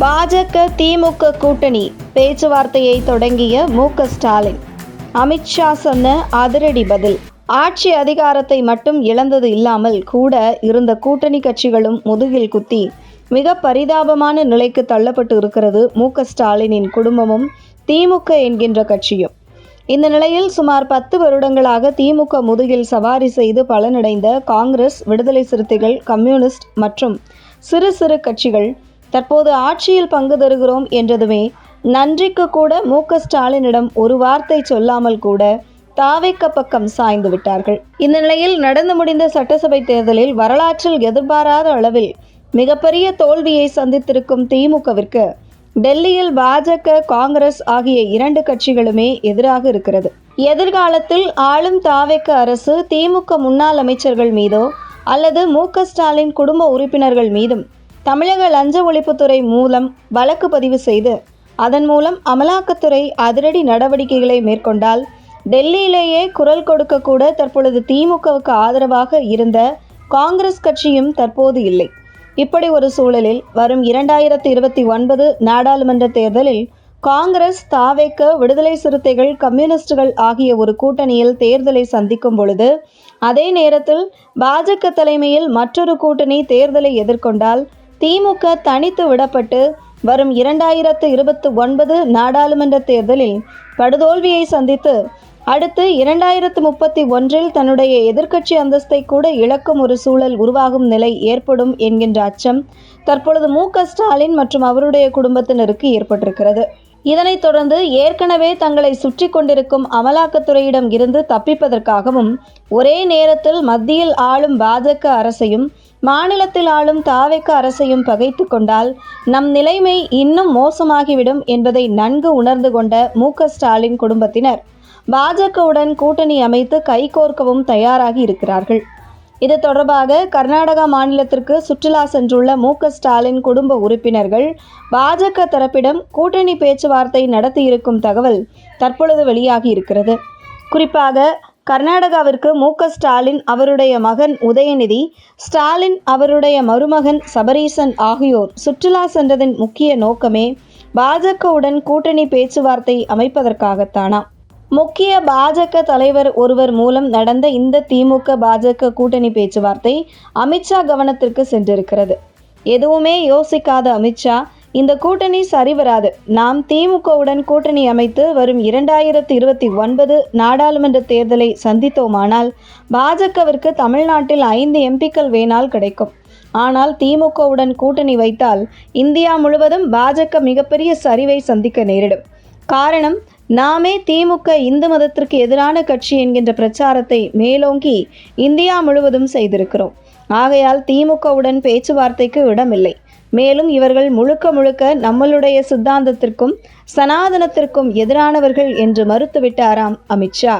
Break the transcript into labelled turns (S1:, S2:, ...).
S1: பாஜக திமுக கூட்டணி பேச்சுவார்த்தையை தொடங்கிய மு.க.ஸ்டாலின். அமித்ஷா சொன்ன அதிரடி பதில். ஆட்சி அதிகாரத்தை மட்டும் இழந்தது இல்லாமல் கூட இருந்த கூட்டணி கட்சிகளும் முதுகில் குத்தி மிக பரிதாபமான நிலைக்கு தள்ளப்பட்டு இருக்கிறது மு.க.ஸ்டாலினின் குடும்பமும் திமுக என்கின்ற கட்சியும். இந்த நிலையில் சுமார் 10 வருடங்களாக திமுக முதுகில் சவாரி செய்து பலனடைந்த காங்கிரஸ், விடுதலை சிறுத்தைகள், கம்யூனிஸ்ட் மற்றும் சிறு சிறு கட்சிகள் தற்போது ஆட்சியில் பங்கு தருகிறோம் என்றதுமே நன்றிக்கு கூட மு.க.ஸ்டாலினிடம் ஒரு வார்த்தை சொல்லாமல் கூட தாவேக்க பக்கம் சாய்ந்து விட்டார்கள். இந்த நிலையில் நடந்து முடிந்த சட்டசபை தேர்தலில் வரலாற்றில் எதிர்பாராத அளவில் மிகப்பெரிய தோல்வியை சந்தித்திருக்கும் திமுகவிற்கு டெல்லியில் பாஜக, காங்கிரஸ் ஆகிய 2 கட்சிகளுமே எதிராக இருக்கிறது. எதிர்காலத்தில் ஆளும் தாவேக்க அரசு திமுக முன்னாள் அமைச்சர்கள் மீதோ அல்லது மு.க.ஸ்டாலின் குடும்ப உறுப்பினர்கள் மீதும் தமிழக லஞ்ச ஒழிப்புத்துறை மூலம் வழக்கு பதிவு செய்து அதன் மூலம் அமலாக்கத்துறை அதிரடி நடவடிக்கைகளை மேற்கொண்டால் டெல்லியிலேயே குரல் கொடுக்க கூட தற்பொழுது திமுகவுக்கு ஆதரவாக இருந்த காங்கிரஸ் கட்சியும் தற்போது இல்லை. இப்படி ஒரு சூழலில் வரும் 2029 நாடாளுமன்ற தேர்தலில் காங்கிரஸ், தாவேக்க, விடுதலை சிறுத்தைகள், கம்யூனிஸ்டுகள் ஆகிய ஒரு கூட்டணியில் தேர்தலை சந்திக்கும் பொழுது அதே நேரத்தில் பாஜக தலைமையில் மற்றொரு கூட்டணி தேர்தலை எதிர்கொண்டால் திமுக தனித்து விடப்பட்டு வரும் 2029 நாடாளுமன்ற தேர்தலில் படுதோல்வியை சந்தித்து அடுத்து 2031 தன்னுடைய எதிர்க்கட்சி அந்தஸ்தை கூட இழக்கும் ஒரு சூழல் உருவாகும் நிலை ஏற்படும் என்கின்ற அச்சம் தற்பொழுது மு.க.ஸ்டாலின் மற்றும் அவருடைய குடும்பத்தினருக்கு ஏற்பட்டிருக்கிறது. இதனைத் தொடர்ந்து ஏற்கனவே தங்களை சுற்றி கொண்டிருக்கும் அமலாக்கத்துறையிடம் இருந்து தப்பிப்பதற்காகவும் ஒரே நேரத்தில் மத்தியில் ஆளும் பாஜக அரசையும் மாநிலத்தில் ஆளும் தாவேக்க அரசையும் பகைத்து கொண்டால் நம் நிலைமை இன்னும் மோசமாகிவிடும் என்பதை நன்கு உணர்ந்து கொண்ட மு.க.ஸ்டாலின் குடும்பத்தினர் பாஜகவுடன் கூட்டணி அமைத்து கைகோர்க்கவும் தயாராகி இருக்கிறார்கள். இது தொடர்பாக கர்நாடகா மாநிலத்திற்கு சுற்றுலா சென்றுள்ள மு.க.ஸ்டாலின் குடும்ப உறுப்பினர்கள் பாஜக தரப்பிடம் கூட்டணி பேச்சுவார்த்தை நடத்தியிருக்கும் தகவல் தற்பொழுது வெளியாகி இருக்கிறது. குறிப்பாக கர்நாடகாவிற்கு மு.க.ஸ்டாலின் அவருடைய மகன் உதயநிதி ஸ்டாலின், அவருடைய மருமகன் சபரீசன் ஆகியோர் சுற்றுலா சென்றதின் முக்கிய நோக்கமே பாஜகவுடன் கூட்டணி பேச்சுவார்த்தை அமைப்பதற்காகத்தானாம். முக்கிய பாஜக தலைவர் ஒருவர் மூலம் நடந்த இந்த திமுக பாஜக கூட்டணி பேச்சுவார்த்தை அமித்ஷா கவனத்திற்கு சென்றிருக்கிறது. எதுவுமே யோசிக்காத அமித்ஷா, இந்த கூட்டணி சரிவராது, நாம் திமுகவுடன் கூட்டணி அமைத்து வரும் 2029 நாடாளுமன்ற தேர்தலை சந்தித்தோமானால் பாஜகவிற்கு தமிழ்நாட்டில் 5 எம்பிக்கள் வேணால் கிடைக்கும். ஆனால் திமுகவுடன் கூட்டணி வைத்தால் இந்தியா முழுவதும் பாஜக மிகப்பெரிய சரிவை சந்திக்க நேரிடும். காரணம், நாமே திமுக இந்து மதத்திற்கு எதிரான கட்சி என்கின்ற பிரச்சாரத்தை மேலோங்கி இந்தியா முழுவதும் செய்திருக்கிறோம். ஆகையால் திமுகவுடன் பேச்சுவார்த்தைக்கு இடமில்லை. மேலும் இவர்கள் முழுக்க முழுக்க நம்மளுடைய சித்தாந்தத்திற்கும் சனாதனத்திற்கும் எதிரானவர்கள் என்று மறுத்துவிட்டாராம் அமித்ஷா.